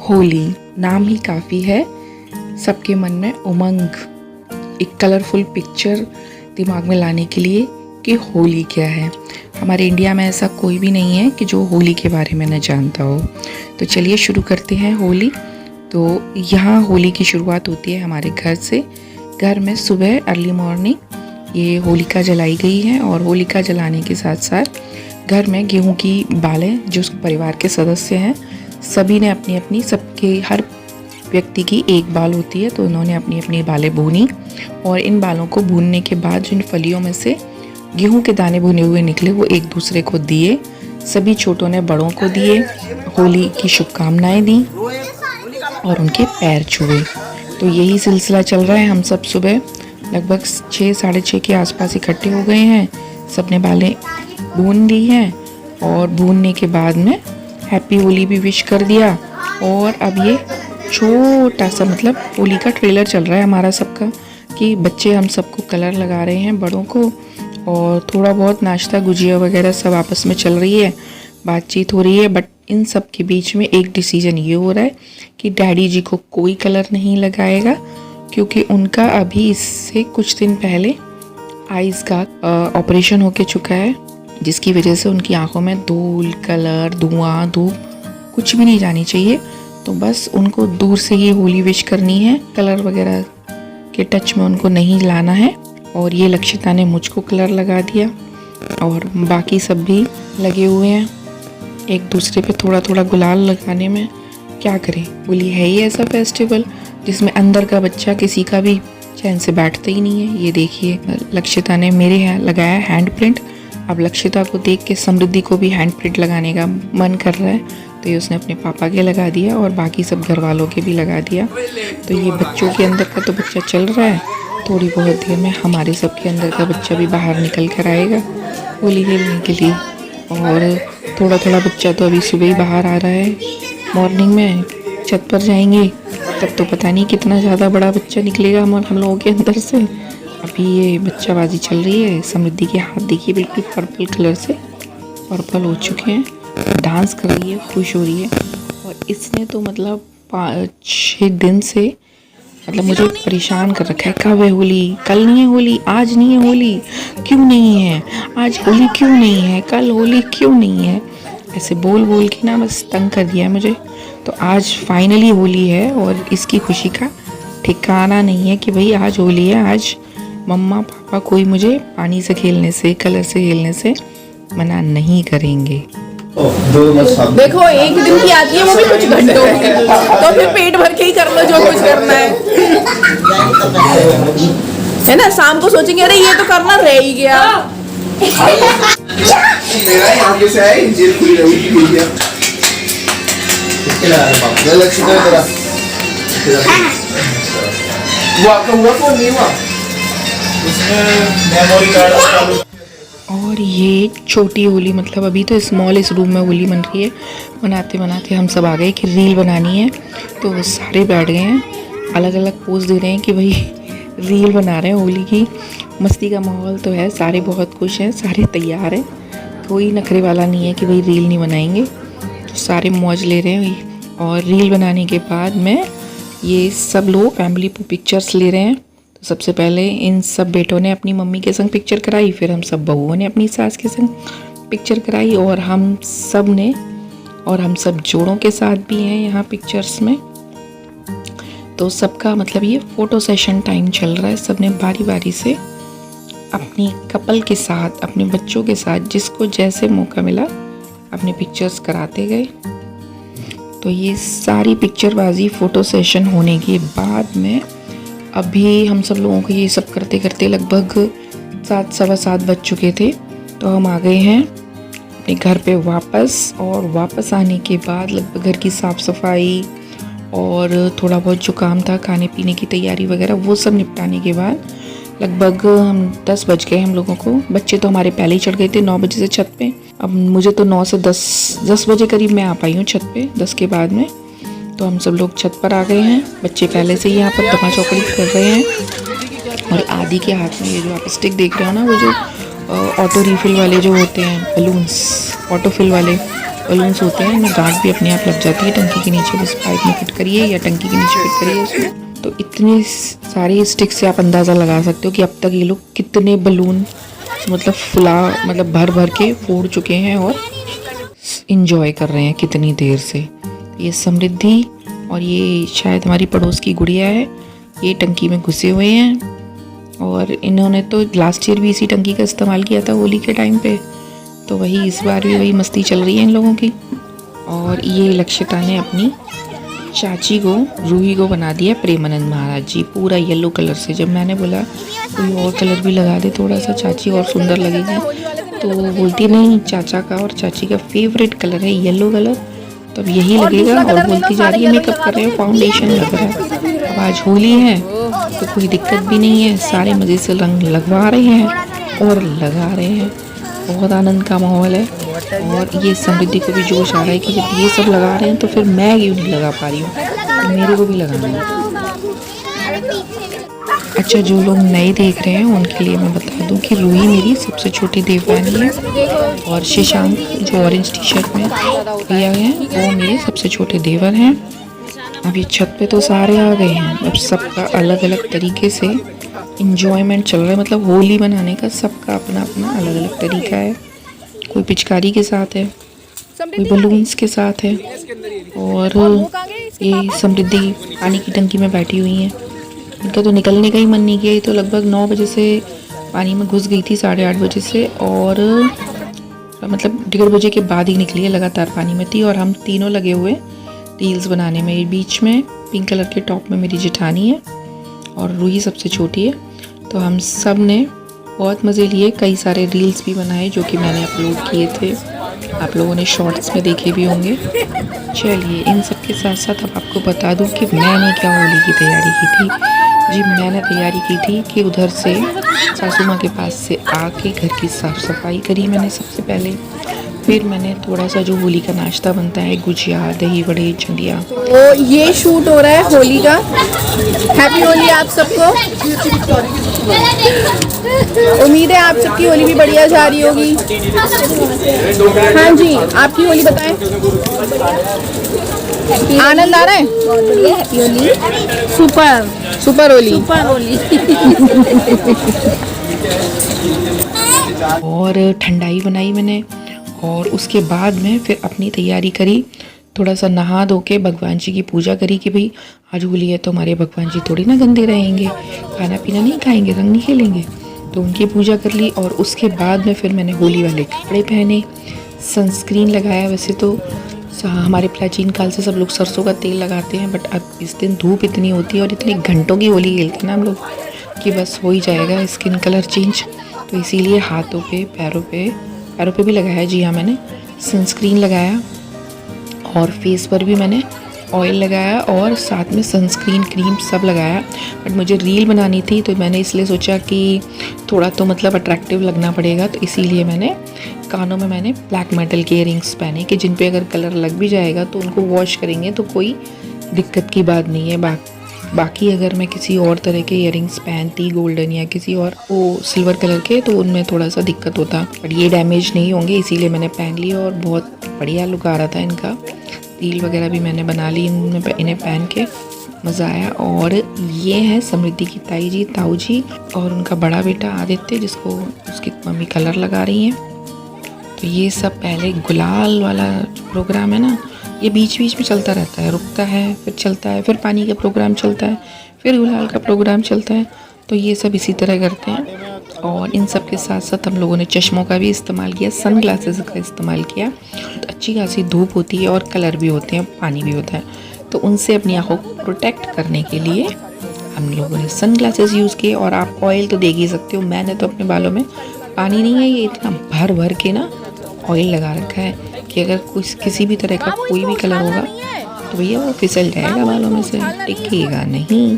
होली नाम ही काफ़ी है, सबके मन में उमंग, एक कलरफुल पिक्चर दिमाग में लाने के लिए कि होली क्या है। हमारे इंडिया में ऐसा कोई भी नहीं है कि जो होली के बारे में न जानता हो। तो चलिए शुरू करते हैं होली। तो यहाँ होली की शुरुआत होती है हमारे घर से। घर में सुबह अर्ली मॉर्निंग ये होलिका जलाई गई है और होलिका जलाने के साथ साथ घर में गेहूं की बालें, जो परिवार के सदस्य हैं सभी ने अपनी अपनी, सबके हर व्यक्ति की एक बाल होती है, तो उन्होंने अपनी अपनी बालें भूनी और इन बालों को भूनने के बाद जिन फलियों में से गेहूं के दाने भुने हुए निकले वो एक दूसरे को दिए। सभी छोटों ने बड़ों को दिए, होली की शुभकामनाएं दी और उनके पैर छुए। तो यही सिलसिला चल रहा है। हम सब सुबह लगभग 6 साढ़े 6 के आसपास इकट्ठे हो गए हैं। सबने बालें भून ली हैं और भूनने के बाद में हैप्पी होली भी विश कर दिया। और अब ये छोटा सा मतलब होली का ट्रेलर चल रहा है हमारा सबका, कि बच्चे हम सबको कलर लगा रहे हैं बड़ों को, और थोड़ा बहुत नाश्ता गुजिया वगैरह सब आपस में चल रही है, बातचीत हो रही है। बट इन सब के बीच में एक डिसीजन ये हो रहा है कि डैडी जी को कोई कलर नहीं लगाएगा, क्योंकि उनका अभी इससे कुछ दिन पहले आइज़ का ऑपरेशन होके चुका है, जिसकी वजह से उनकी आंखों में धूल, कलर, धुआं, धूप कुछ भी नहीं जानी चाहिए। तो बस उनको दूर से ही होली विश करनी है, कलर वगैरह के टच में उनको नहीं लाना है। और ये लक्षिता ने मुझको कलर लगा दिया और बाकी सब भी लगे हुए हैं एक दूसरे पे थोड़ा थोड़ा गुलाल लगाने में। क्या करें, होली है ही ऐसा फेस्टिवल जिसमें अंदर का बच्चा किसी का भी चैन से बैठता ही नहीं है। ये देखिए, लक्षिता ने मेरे यहाँ लगाया हैंड प्रिंट। अब लक्षिता को देख के समृद्धि को भी हैंड प्रिंट लगाने का मन कर रहा है, तो ये उसने अपने पापा के लगा दिया और बाकी सब घर वालों के भी लगा दिया। तो ये बच्चों के अंदर का तो बच्चा चल रहा है, थोड़ी बहुत देर में हमारे सब के अंदर का बच्चा भी बाहर निकल कर आएगा होली खेलने के लिए। और थोड़ा थोड़ा बच्चा तो अभी सुबह ही बाहर आ रहा है, मॉर्निंग में छत पर जाएंगे तब तो पता नहीं कितना ज़्यादा बड़ा बच्चा निकलेगा हम लोगों के अंदर से। अभी ये बच्चाबाजी चल रही है। समृद्धि के हाथ देखिए बिल्कुल पर्पल कलर से पर्पल हो चुके हैं, डांस कर रही है, खुश हो रही है। और इसने तो मतलब 5-6 दिन से मतलब मुझे परेशान कर रखा है। कब है होली, कल नहीं है होली, आज नहीं है होली, क्यों नहीं है, आज होली क्यों नहीं है, कल होली क्यों नहीं है, ऐसे बोल बोल के ना बस तंग कर दिया है मुझे। तो आज फाइनली होली है और इसकी खुशी का ठिकाना नहीं है कि भाई आज होली है। आज मम्मा पापा कोई मुझे पानी से खेलने से, कलर से खेलने से मना नहीं करेंगे। देखो एक दिन की आती है, वो भी कुछ घंटों की, तो फिर पेट भर के ही कर लो जो कुछ करना है ना। शाम को सोचेंगे अरे ये तो करना रह ही गया। मेरा यहाँ पे से है जेल खुली रही थी क्या? ये लक्ष्य तो तेरा वो आपका हुआ तो नहीं हुआ उसमें मेमोरी कार्ड। और ये छोटी होली मतलब अभी तो स्मॉल इस रूम में होली बन रही है। बनाते बनाते हम सब आ गए कि रील बनानी है, तो वो सारे बैठ गए हैं, अलग अलग पोज दे रहे हैं कि भाई रील बना रहे हैं होली की। मस्ती का माहौल तो है, सारे बहुत खुश हैं, सारे तैयार हैं, कोई नखरे वाला नहीं है कि भाई रील नहीं बनाएंगे। तो सारे मौज ले रहे हैं। और रील बनाने के बाद में ये सब लोग फैमिली पिक्चर्स ले रहे हैं। तो सबसे पहले इन सब बेटों ने अपनी मम्मी के संग पिक्चर कराई, फिर हम सब बहुओं ने अपनी सास के संग पिक्चर कराई, और हम सब जोड़ों के साथ भी हैं यहाँ पिक्चर्स में। तो सबका मतलब ये फ़ोटो सेशन टाइम चल रहा है। सबने बारी बारी से अपनी कपल के साथ, अपने बच्चों के साथ, जिसको जैसे मौका मिला अपने पिक्चर्स कराते गए। तो ये सारी पिक्चरबाजी फ़ोटो सेशन होने के बाद में अभी हम सब लोगों को ये सब करते करते लगभग 7 सवा 7 बज चुके थे। तो हम आ गए हैं अपने घर पे वापस। और वापस आने के बाद लगभग घर की साफ़ सफाई और थोड़ा बहुत जो काम था, खाने पीने की तैयारी वगैरह, वो सब निपटाने के बाद लगभग हम 10 बज गए हम लोगों को। बच्चे तो हमारे पहले ही चढ़ गए थे 9 बजे से छत पे। अब मुझे तो 9 से 10 बजे करीब मैं आ पाई हूँ छत पे, 10 के बाद में। तो हम सब लोग छत पर आ गए हैं। बच्चे पहले से ही यहाँ पर दमा चौकड़ी कर रहे हैं। और आदि के हाथ में ये जो आप स्टिक देख रहे हो ना, वो जो ऑटो रिफिल वाले जो होते हैं बलून्स, ऑटो फिल वाले, बलून्स होते हैं इनमें गांठ भी अपने आप लग जाती है टंकी के नीचे, बस पाइप में फिट करिए या टंकी के नीचे फिट करिए उसमें। तो इतनी सारी स्टिक से आप अंदाज़ा लगा सकते हो कि अब तक ये लोग कितने बलून मतलब भर भर के फोड़ चुके हैं और इंजॉय कर रहे हैं कितनी देर से। ये समृद्धि और ये शायद हमारी पड़ोस की गुड़िया है, ये टंकी में घुसे हुए हैं और इन्होंने तो लास्ट ईयर भी इसी टंकी का इस्तेमाल किया था होली के टाइम पे, तो वही इस बार भी वही मस्ती चल रही है इन लोगों की। और ये लक्षिता ने अपनी चाची को, रूही को बना दिया प्रेमानंद महाराज जी पूरा येलो कलर से। जब मैंने बोला कोई और कलर भी लगा दे थोड़ा सा, चाची और सुंदर लगेगी, तो बोलती नहीं चाचा का और चाची का फेवरेट कलर है येलो कलर, तो अब यही लगेगा। और बोलती जा रही है मेकअप कर रहे हो, फाउंडेशन लग रहा है। अब आज होली है तो कोई दिक्कत भी नहीं है, सारे मज़े से रंग लगवा रहे हैं और लगा रहे हैं, बहुत आनंद का माहौल है। और ये समृद्धि को भी जोश आ रहा है कि जब ये सब लगा रहे हैं तो फिर मैं क्यों नहीं लगा पा रही हूँ, तो मेरे को भी लगाना है। अच्छा, जो लोग नए देख रहे हैं उनके लिए मैं बता दूं कि रूही मेरी सबसे छोटी देवरानी है और शशांक जो ऑरेंज टी शर्ट में लिया है वो मेरे सबसे छोटे देवर हैं। अब ये छत पे तो सारे आ गए हैं, अब सबका अलग अलग तरीके से इंजॉयमेंट चल रहा है। मतलब होली मनाने का सबका अपना अपना अलग अलग तरीका है। कोई पिचकारी के साथ है, कोई बलून्स के साथ है, और ये समृद्धि पानी की टंकी में बैठी हुई है। इनका तो निकलने का ही मन नहीं किया, ये तो लगभग 9 बजे से पानी में घुस गई थी, 8:30 बजे से, और मतलब 1:30 बजे के बाद ही निकली है, लगातार पानी में थी। और हम तीनों लगे हुए रील्स बनाने में। बीच में पिंक कलर के टॉप में मेरी जेठानी है और रूही सबसे छोटी है। तो हम सब ने बहुत मज़े लिए, कई सारे रील्स भी बनाए जो कि मैंने अपलोड किए थे, आप लोगों ने शॉर्ट्स में देखे भी होंगे। चलिए, इन सब के साथ साथ अब आपको बता दूं कि मैंने क्या होली की तैयारी की थी। जी, मैंने तैयारी की थी कि उधर से सासू माँ के पास से आके घर की साफ़ सफाई करी मैंने सबसे पहले। फिर मैंने थोड़ा सा जो होली का नाश्ता बनता है, गुजिया, दही बड़े, झंडिया। तो ये शूट हो रहा है होली का। हैप्पी होली आप सबको। उम्मीद है आप सबकी होली भी बढ़िया जा रही होगी। हाँ जी, आपकी होली बताएं। आनंद आ रहा है? बहुत बढ़िया, happy Holi. Super super Holi, super Holi. और ठंडाई बनाई मैंने, और उसके बाद में फिर अपनी तैयारी करी, थोड़ा सा नहा धो के भगवान जी की पूजा करी कि भाई आज होली है तो हमारे भगवान जी थोड़ी ना गंदे रहेंगे, खाना पीना नहीं खाएंगे, रंग नहीं खेलेंगे, तो उनकी पूजा कर ली। और उसके बाद में फिर मैंने होली वाले कपड़े पहने, सनस्क्रीन लगाया। वैसे तो हमारे प्राचीन काल से सब लोग सरसों का तेल लगाते हैं, बट अब इस दिन धूप इतनी होती है और इतने घंटों की होली खेलते हैं ना हम लोग कि बस हो ही जाएगा स्किन कलर चेंज, तो इसीलिए हाथों पे पैरों पे भी लगाया। जी हाँ, मैंने सनस्क्रीन लगाया और फेस पर भी मैंने ऑयल लगाया और साथ में सनस्क्रीन क्रीम सब लगाया। बट मुझे रील बनानी थी तो मैंने इसलिए सोचा कि थोड़ा तो मतलब अट्रैक्टिव लगना पड़ेगा, तो इसीलिए मैंने कानों में मैंने ब्लैक मेटल के इयरिंग्स पहने कि जिन पे अगर कलर लग भी जाएगा तो उनको वॉश करेंगे तो कोई दिक्कत की बात नहीं है। बाकी अगर मैं किसी और तरह के इयरिंग्स पहनती, गोल्डन या किसी और वो सिल्वर कलर के, तो उनमें थोड़ा सा दिक्कत होता, बट ये डैमेज नहीं होंगे, इसीलिए मैंने पहन लिया और बहुत बढ़िया लुक आ रहा था इनका। रील वगैरह भी मैंने बना ली इन्हें पहन के, मज़ा आया। और ये है समृद्धि की ताऊ जी और उनका बड़ा बेटा आदित्य, जिसको उसकी मम्मी कलर लगा रही हैं। तो ये सब पहले गुलाल वाला प्रोग्राम है ना, ये बीच बीच में चलता रहता है, रुकता है फिर चलता है, फिर पानी का प्रोग्राम चलता है, फिर गुलाल का प्रोग्राम चलता है। तो ये सब इसी तरह करते हैं। और इन सब के साथ साथ हम लोगों ने चश्मों का भी इस्तेमाल किया, सन ग्लासेस का इस्तेमाल किया। तो अच्छी खासी धूप होती है और कलर भी होते हैं, पानी भी होता है, तो उनसे अपनी आँखों को प्रोटेक्ट करने के लिए हम लोगों ने सन ग्लासेस यूज़ किए। और आप ऑयल तो देख ही सकते हो, मैंने तो अपने बालों में पानी नहीं है, ये इतना भर भर के ना ऑयल लगा रखा है कि अगर कुछ किसी भी तरह का कोई भी कलर होगा तो भैया वो फिसल जाएगा बालों में से, टिकेगा नहीं,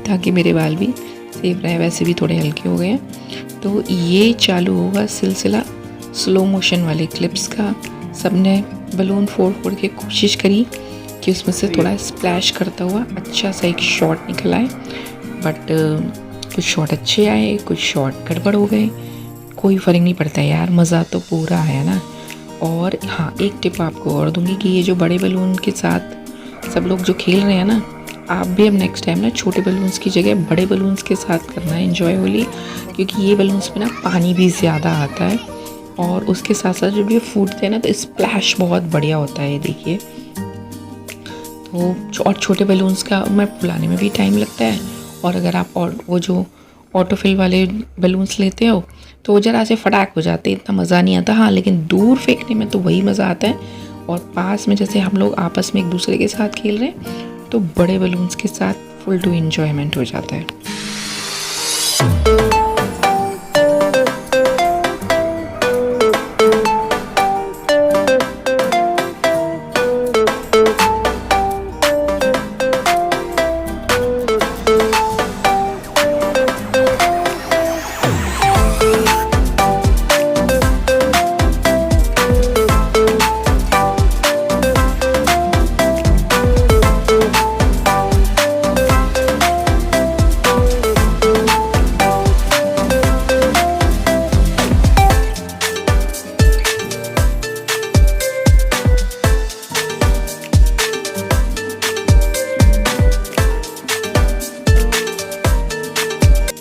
ताकि मेरे बाल भी सेफ रहे। वैसे भी थोड़े हल्के हो गए हैं। तो ये चालू होगा सिलसिला स्लो मोशन वाले क्लिप्स का। सबने बलून फोड़ के कोशिश करी कि उसमें से थोड़ा स्प्लैश करता हुआ अच्छा सा एक शॉट निकल आए, बट कुछ शॉट अच्छे आए, कुछ शॉट गड़बड़ हो गए। कोई फ़र्क नहीं पड़ता यार, मज़ा तो पूरा आया ना। और हाँ, एक टिप आपको और दूंगी कि ये जो बड़े बलून के साथ सब लोग जो खेल रहे हैं ना, आप भी अब नेक्स्ट टाइम ना छोटे बलून्स की जगह बड़े बलून्स के साथ करना है एंजॉय होली, क्योंकि ये बलून्स में ना पानी भी ज़्यादा आता है और उसके साथ साथ जब ये फूटते हैं ना तो स्प्लैश बहुत बढ़िया होता है। ये देखिए, तो और छोटे बलून्स का मैं फुलाने में भी टाइम लगता है, और अगर आप और वो जो ऑटोफिल वाले बलून्स लेते हो तो वो ज़रा से फटाक हो जाते हैं, इतना मज़ा नहीं आता। हाँ, लेकिन दूर फेंकने में तो वही मज़ा आता है, और पास में जैसे हम लोग आपस में एक दूसरे के साथ खेल रहे हैं तो बड़े बलून्स के साथ फुल टू एंजॉयमेंट हो जाता है।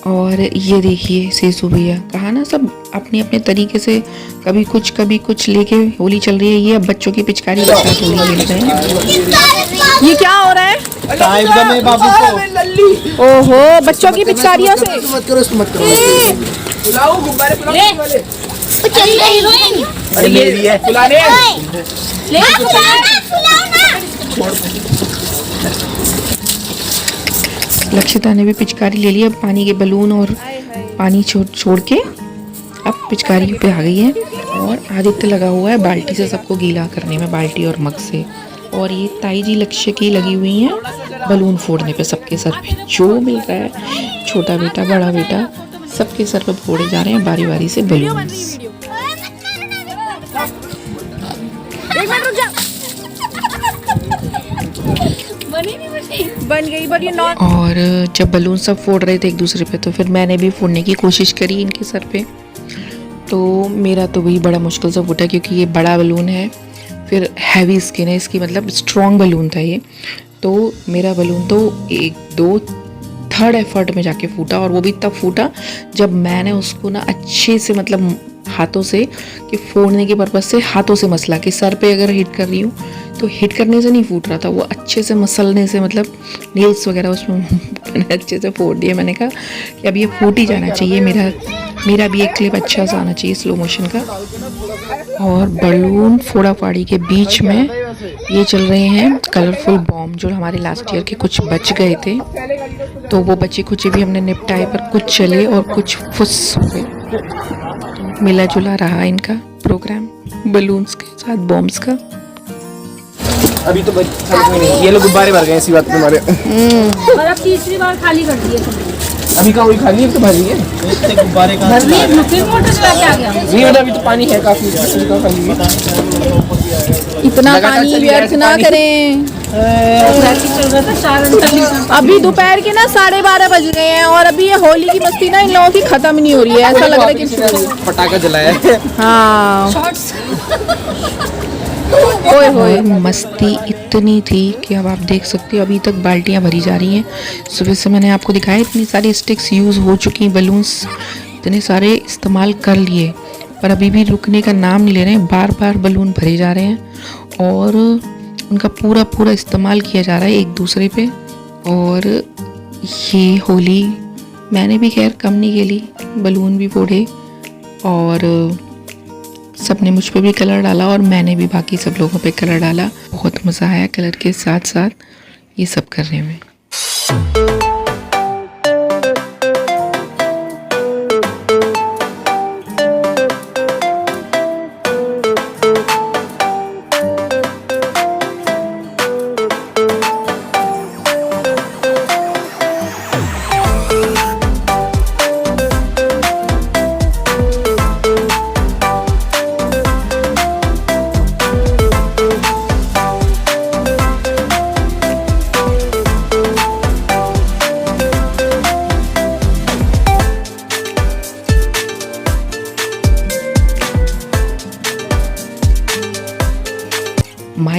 और ये देखिए सेसू भैया, कहा ना सब अपने अपने तरीके से कभी कुछ लेके होली चल रही है। ये अब बच्चों की पिचकारी के साथ होली खेल रहे हैं। ये क्या हो रहा है? बाबू को ओहो, बच्चों की पिचकारियों से मत करो। बुलाओ गुब्बारे, बुलाओ वाले। अरे मेरी है, बुलाने लक्षिता ने भी पिचकारी ले ली। अब पानी के बलून और पानी छोड़ के अब पिचकारी पे आ गई है, और आदित्य लगा हुआ है बाल्टी से सबको गीला करने में, बाल्टी और मग से। और ये ताई जी लक्ष्य की लगी हुई हैं बलून फोड़ने पे, सबके सर पे जो मिल रहा है, छोटा बेटा बड़ा बेटा सबके सर पे फोड़े जा रहे हैं बारी बारी से बलून। बन गई, बट ये नॉट। और जब बलून सब फोड़ रहे थे एक दूसरे पे तो फिर मैंने भी फोड़ने की कोशिश करी इनके सर पे, तो मेरा तो वही बड़ा मुश्किल से फूटा, क्योंकि ये बड़ा बलून है, फिर हैवी स्किन है इसकी, मतलब स्ट्रॉन्ग बलून था ये। तो मेरा बलून तो 1-2 थर्ड एफर्ट में जाके फूटा, और वो भी तब फूटा जब मैंने उसको ना अच्छे से, मतलब हाथों से, कि फोड़ने के पर्पज से हाथों से मसला, कि सर पे अगर हिट कर रही हूँ तो हिट करने से नहीं फूट रहा था, वो अच्छे से मसलने से, मतलब नेल्स वगैरह उसमें अच्छे से फोड़ दिए। मैंने कहा कि अब ये फूट ही जाना चाहिए, मेरा भी एक क्लिप अच्छा सा आना चाहिए स्लो मोशन का। और बलून फोड़ा फाड़ी के बीच में ये चल रहे हैं कलरफुल बॉम्ब, जो हमारे लास्ट ईयर के कुछ बच गए थे, तो वो बचे कुछ भी हमने निपटाए, पर कुछ चले और कुछ फुस हो गए। तो मिला जुला रहा इनका प्रोग्राम बलून्स के साथ बॉम्ब्स का। अभी तो ये लोग गुब्बारे भर गए, ऐसी बात तुम्हारे। और अब तीसरी बार खाली कर दिए तुमने। अभी का वही खाली है तो भर रही है, इतने गुब्बारे का भर लिए, फिर मोटर चला के आ गया। नहीं मतलब अभी तो पानी है काफी, खाली है। इतना पानी व्यर्थ ना करें। वैसे चल रहा था 4 घंटा। अभी दोपहर के ना 12:30 बज गए हैं, और अभी ये होली की मस्ती ना इन लोगों की खत्म नहीं हो रही है। ऐसा लग रहा है कि पटाखा जलाया है। हाँ, शॉर्ट्स ओए होए, मस्ती इतनी थी कि अब आप देख सकते हो अभी तक बाल्टियां भरी जा रही हैं। सुबह से मैंने आपको दिखाया इतनी सारी स्टिक्स यूज़ हो चुकी, बलून्स इतने सारे इस्तेमाल कर लिए, पर अभी भी रुकने का नाम नहीं ले रहे हैं। बार बार बलून भरे जा रहे हैं और उनका पूरा इस्तेमाल किया जा रहा है एक दूसरे पे। और ये होली मैंने भी खैर कम नहीं खेली, बलून भी फोड़े और सबने मुझ पे भी कलर डाला, और मैंने भी बाकी सब लोगों पे कलर डाला। बहुत मज़ा आया कलर के साथ साथ ये सब करने में।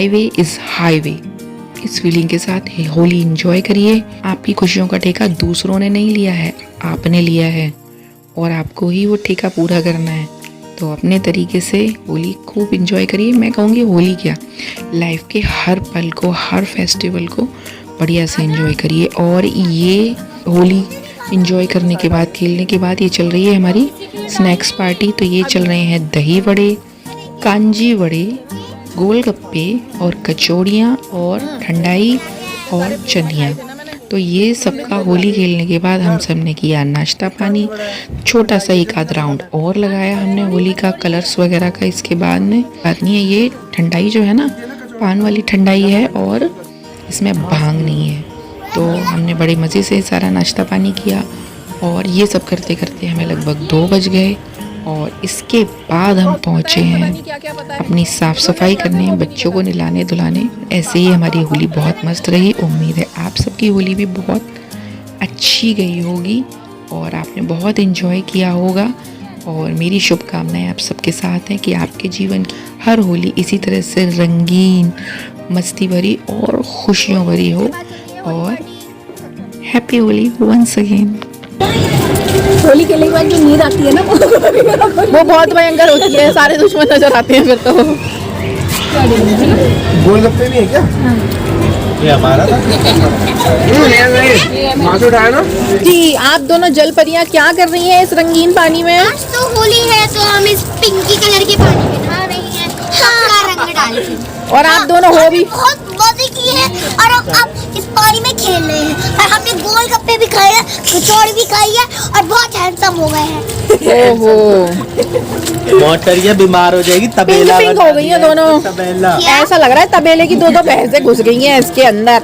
माई वे इज हाईवे। इस फीलिंग के साथ होली एंजॉय करिए। आपकी खुशियों का ठेका दूसरों ने नहीं लिया है, आपने लिया है और आपको ही वो ठेका पूरा करना है। तो अपने तरीके से होली खूब एंजॉय करिए। मैं कहूँगी होली क्या, लाइफ के हर पल को, हर फेस्टिवल को बढ़िया से एंजॉय करिए। और ये होली एंजॉय करने के बाद, खेलने के बाद, ये चल रही है हमारी स्नैक्स पार्टी। तो ये चल रहे हैं दही वड़े, कांजी वड़े, गोलगप्पे और कचौड़ियाँ और ठंडाई और चनिया। तो ये सबका होली खेलने के बाद हम सब ने किया नाश्ता पानी, छोटा सा एक आध राउंड और लगाया हमने होली का, कलर्स वगैरह का। इसके बाद में बात नहीं है, ये ठंडाई जो है ना, पान वाली ठंडाई है और इसमें भांग नहीं है। तो हमने बड़े मज़े से सारा नाश्ता पानी किया और ये सब करते करते हमें लगभग 2 बज गए। और इसके बाद हम पहुँचे हैं अपनी साफ़ सफाई करने, बच्चों को नहलाने धुलाने। ऐसे ही हमारी होली बहुत मस्त रही। उम्मीद है आप सबकी होली भी बहुत अच्छी गई होगी और आपने बहुत एंजॉय किया होगा। और मेरी शुभकामनाएं आप सबके साथ हैं कि आपके जीवन की हर होली इसी तरह से रंगीन, मस्ती भरी और खुशियों भरी हो। और हैप्पी होली वंस अगेन। होली खेलने के बाद जो नींद आती है ना वो बहुत भयंकर होती है। सारे दुश्मन नजर आते हैं फिर तो। गोलगप्पे भी है क्या? ये हमारा था। उठाया ना जी, आप दोनों जल परियां क्या कर रही हैं इस रंगीन पानी में? आज तो होली है तो हम इस पिंकी कलर के पानी में नहा रही हैं, सबका रंग डाल के। और आप दोनों हो भी बहुत मजे किए हैं और अब इस पानी में खेल रहे हैं। और हमने गोलगप्पे भी खाए हैं, कचौड़ी भी खाई है और बहुत हैंडसम हो गए हैं। ओहो, मोटरिया बीमार हो जाएगी। तबेला पिंक हो गई है दोनों। तबेला ऐसा लग रहा है तबेले की 2-2 भैंसें घुस गई हैं इसके अंदर।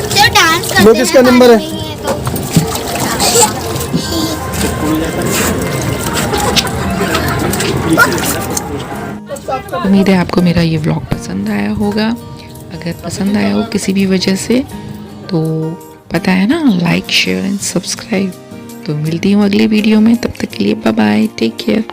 जो डांस करते वो किसका नंबर है? उम्मीद है आपको मेरा ये व्लॉग पसंद आया होगा। अगर पसंद आया हो किसी भी वजह से तो पता है ना, लाइक शेयर एंड सब्सक्राइब। तो मिलती हूँ अगली वीडियो में, तब तक के लिए बाय बाय, टेक केयर।